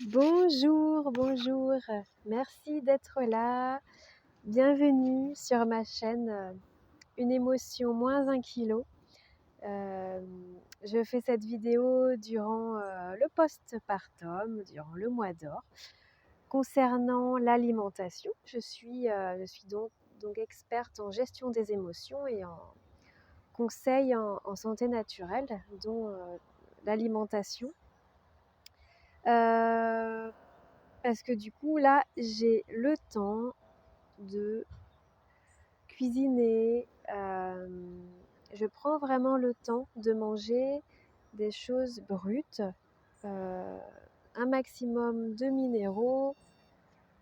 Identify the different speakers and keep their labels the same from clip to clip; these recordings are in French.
Speaker 1: Bonjour, bonjour. Merci d'être là. Bienvenue sur ma chaîne Une émotion moins 1 kilo. Je fais cette vidéo durant le postpartum, durant le mois d'or, concernant l'alimentation. Je suis donc experte en gestion des émotions et en conseil en santé naturelle, dont l'alimentation. Parce que du coup, là, j'ai le temps de cuisiner. Je prends vraiment le temps de manger des choses brutes, euh, un maximum de minéraux,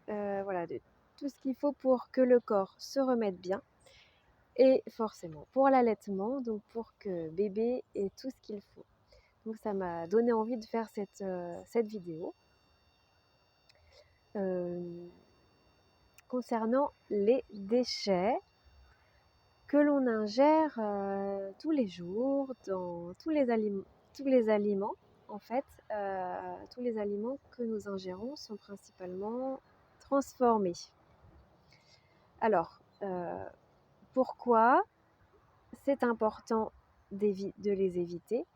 Speaker 1: voilà, de tout ce qu'il faut pour que le corps se remette bien. Et forcément, pour l'allaitement, donc pour que bébé ait tout ce qu'il faut. Donc ça m'a donné envie de faire cette vidéo. Concernant les déchets que l'on ingère tous les jours dans tous les aliments. En fait, tous les aliments que nous ingérons sont principalement transformés. Alors, pourquoi c'est important de les éviter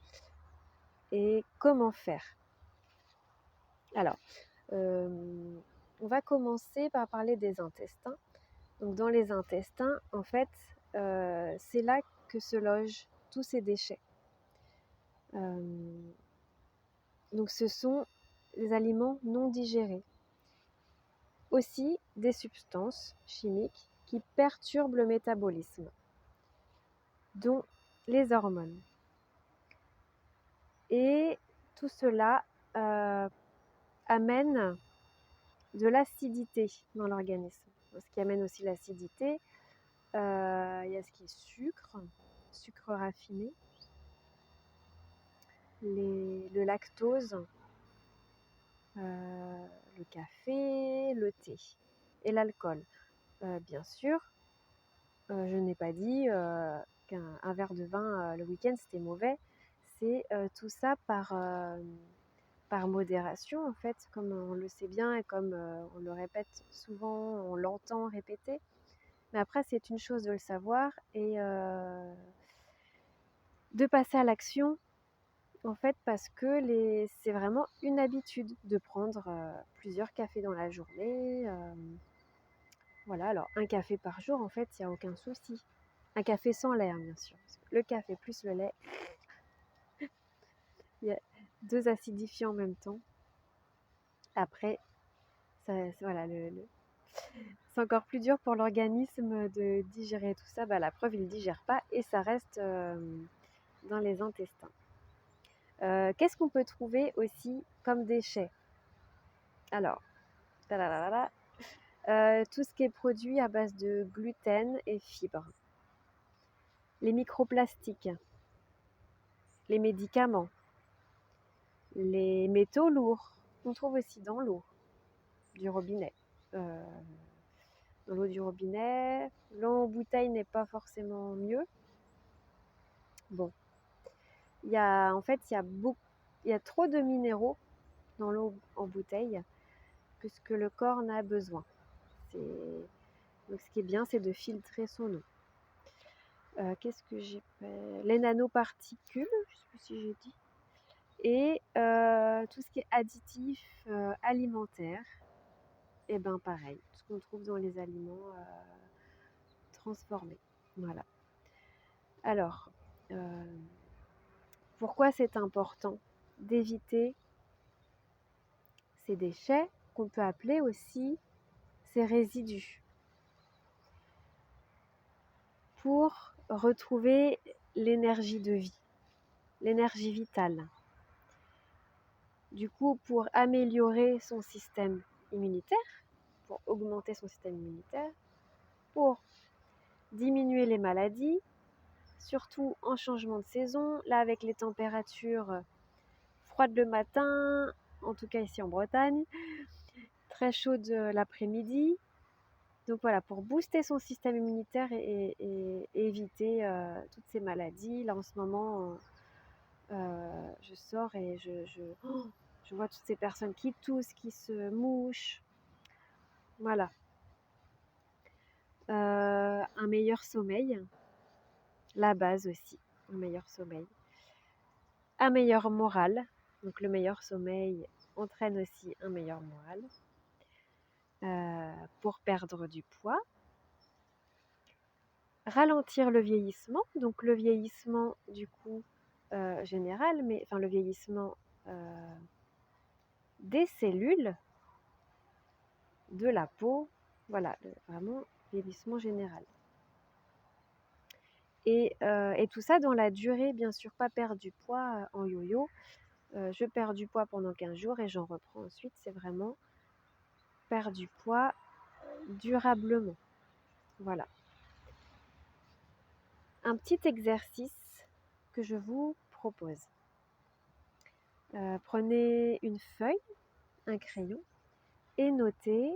Speaker 1: et comment faire? Alors, on va commencer par parler des intestins. Donc dans les intestins, en fait, c'est là que se logent tous ces déchets. Donc ce sont les aliments non digérés. Aussi des substances chimiques qui perturbent le métabolisme, dont les hormones. Et tout cela amène de l'acidité dans l'organisme. Ce qui amène aussi l'acidité, il y a ce qui est sucre raffiné, le lactose, le café, le thé et l'alcool. Bien sûr, je n'ai pas dit qu'un verre de vin le week-end c'était mauvais. C'est tout ça par modération, en fait, comme on le sait bien et comme on le répète souvent, on l'entend répéter. Mais après, c'est une chose de le savoir et de passer à l'action, en fait, parce que c'est vraiment une habitude de prendre plusieurs cafés dans la journée. Voilà, alors un café par jour, en fait, il n'y a aucun souci. Un café sans lait, hein, bien sûr. Parce que le café plus le lait, il y a 2 acidifiants en même temps. Après, voilà, c'est encore plus dur pour l'organisme de digérer tout ça. La preuve, il ne digère pas et ça reste dans les intestins. Qu'est-ce qu'on peut trouver aussi comme déchets? Alors, tout ce qui est produit à base de gluten et fibres. Les microplastiques, les médicaments, les métaux lourds, on trouve aussi dans l'eau du robinet. Dans l'eau du robinet, l'eau en bouteille n'est pas forcément mieux. Bon, il y a trop de minéraux dans l'eau en bouteille que ce que le corps n'a besoin. Donc ce qui est bien, c'est de filtrer son eau. Qu'est-ce que j'ai fait? Les nanoparticules, je ne sais plus si j'ai dit. Et tout ce qui est additif alimentaire, et ben pareil, tout ce qu'on trouve dans les aliments transformés. Voilà. Alors, pourquoi c'est important d'éviter ces déchets qu'on peut appeler aussi ces résidus, pour retrouver l'énergie de vie, l'énergie vitale. Du coup, pour améliorer son système immunitaire, pour augmenter son système immunitaire, pour diminuer les maladies, surtout en changement de saison, là avec les températures froides le matin, en tout cas ici en Bretagne, très chaudes l'après-midi. Donc voilà, pour booster son système immunitaire et éviter toutes ces maladies. Là en ce moment, je sors et Je vois toutes ces personnes qui toussent, qui se mouchent. Voilà. Un meilleur sommeil, la base aussi, un meilleur sommeil. Un meilleur moral, donc le meilleur sommeil entraîne aussi un meilleur moral. Pour perdre du poids. Ralentir le vieillissement, donc le vieillissement du coup général, mais enfin le vieillissement des cellules, de la peau, voilà, vraiment vieillissement général. Et tout ça dans la durée, bien sûr, pas perdre du poids en yo-yo. Je perds du poids pendant 15 jours et j'en reprends ensuite. C'est vraiment perdre du poids durablement. Voilà. Un petit exercice que je vous propose. Prenez une feuille, un crayon et notez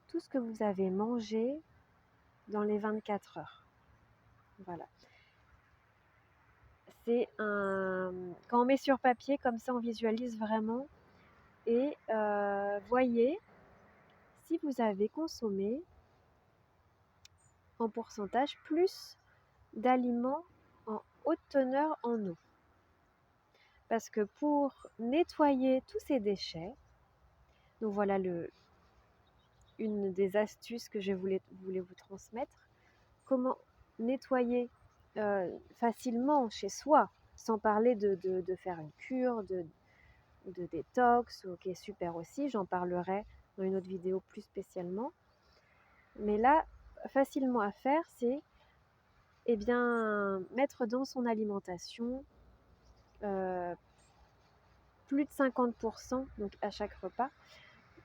Speaker 1: tout ce que vous avez mangé dans les 24 heures. Voilà. Quand on met sur papier, comme ça on visualise vraiment et voyez si vous avez consommé en pourcentage plus d'aliments en haute teneur en eau. Parce que pour nettoyer tous ces déchets, donc voilà une des astuces que je voulais vous transmettre, comment nettoyer facilement chez soi, sans parler de faire une cure, de détox, qui est super aussi, j'en parlerai dans une autre vidéo plus spécialement. Mais là, facilement à faire, c'est mettre dans son alimentation plus de 50%, donc à chaque repas,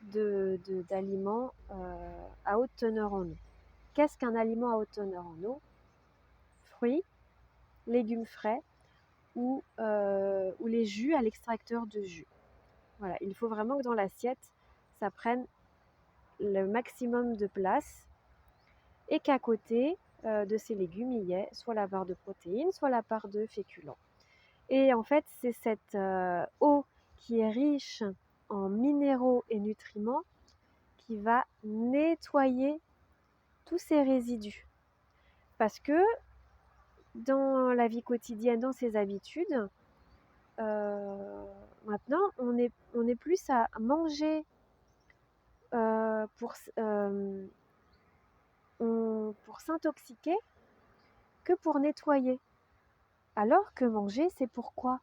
Speaker 1: d'aliments à haute teneur en eau. Qu'est-ce qu'un aliment à haute teneur en eau? Fruits, légumes frais ou les jus à l'extracteur de jus. Voilà, il faut vraiment que dans l'assiette, ça prenne le maximum de place et qu'à côté de ces légumes, il y ait soit la part de protéines, soit la part de féculents. Et en fait, c'est cette eau qui est riche en minéraux et nutriments qui va nettoyer tous ces résidus. Parce que dans la vie quotidienne, dans ses habitudes, maintenant, on est plus à manger pour s'intoxiquer que pour nettoyer. Alors que manger, c'est pour quoi?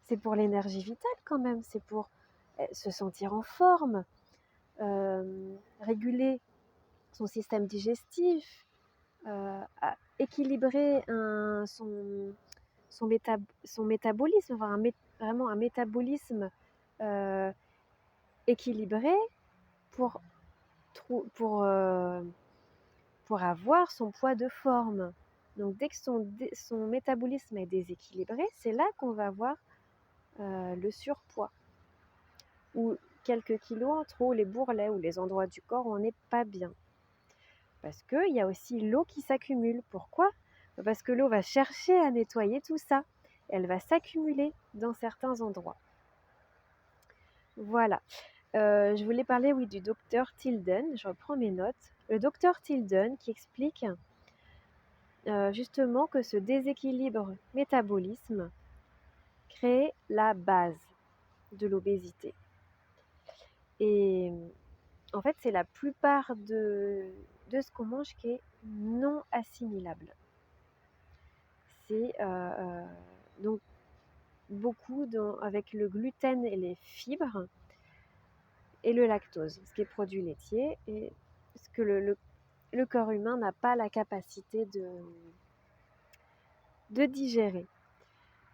Speaker 1: C'est pour l'énergie vitale quand même, c'est pour se sentir en forme, réguler son système digestif, équilibrer son métabolisme, vraiment un métabolisme équilibré pour avoir son poids de forme. Donc dès que son métabolisme est déséquilibré, c'est là qu'on va avoir le surpoids ou quelques kilos en trop, les bourrelets ou les endroits du corps où on n'est pas bien. Parce qu'il y a aussi l'eau qui s'accumule. Pourquoi? Parce que l'eau va chercher à nettoyer tout ça. Elle va s'accumuler dans certains endroits. Voilà. Je voulais parler du docteur Tilden. Je reprends mes notes. Le docteur Tilden qui explique justement que ce déséquilibre métabolisme crée la base de l'obésité. Et en fait, c'est la plupart de ce qu'on mange qui est non assimilable. C'est donc beaucoup avec le gluten et les fibres et le lactose, ce qui est produit laitier et ce que le corps humain n'a pas la capacité de digérer.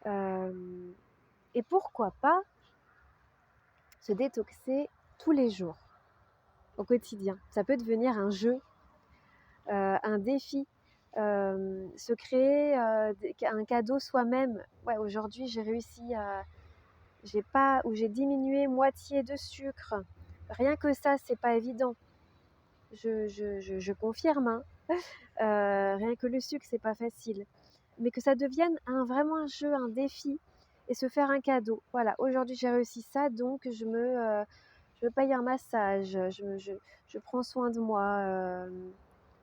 Speaker 1: Et pourquoi pas se détoxer tous les jours, au quotidien. Ça peut devenir un jeu, un défi, se créer un cadeau soi-même. Ouais, aujourd'hui j'ai réussi j'ai diminué moitié de sucre. Rien que ça, c'est pas évident. Je confirme, hein. Rien que le sucre, c'est pas facile. Mais que ça devienne vraiment un jeu, un défi, et se faire un cadeau. Voilà, aujourd'hui j'ai réussi ça, donc je me paye un massage, je prends soin de moi,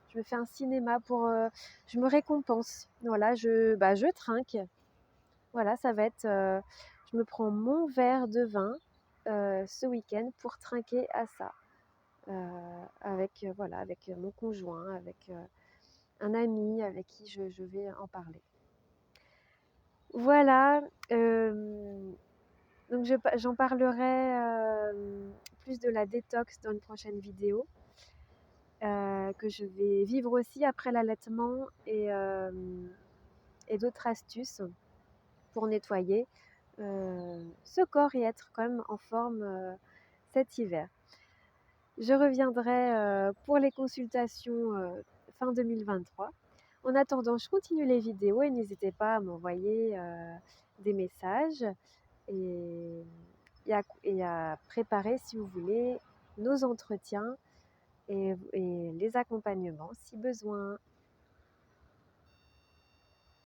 Speaker 1: je me fais un cinéma je me récompense. Voilà, je trinque. Voilà, ça va être, je me prends mon verre de vin ce week-end pour trinquer à ça, avec, voilà, avec mon conjoint, avec un ami avec qui je vais en parler. Voilà, donc j'en parlerai plus de la détox dans une prochaine vidéo, que je vais vivre aussi après l'allaitement, et d'autres astuces pour nettoyer ce corps et être quand même en forme cet hiver. Je reviendrai pour les consultations fin 2023. En attendant, je continue les vidéos et n'hésitez pas à m'envoyer des messages et, à préparer, si vous voulez, nos entretiens et les accompagnements si besoin.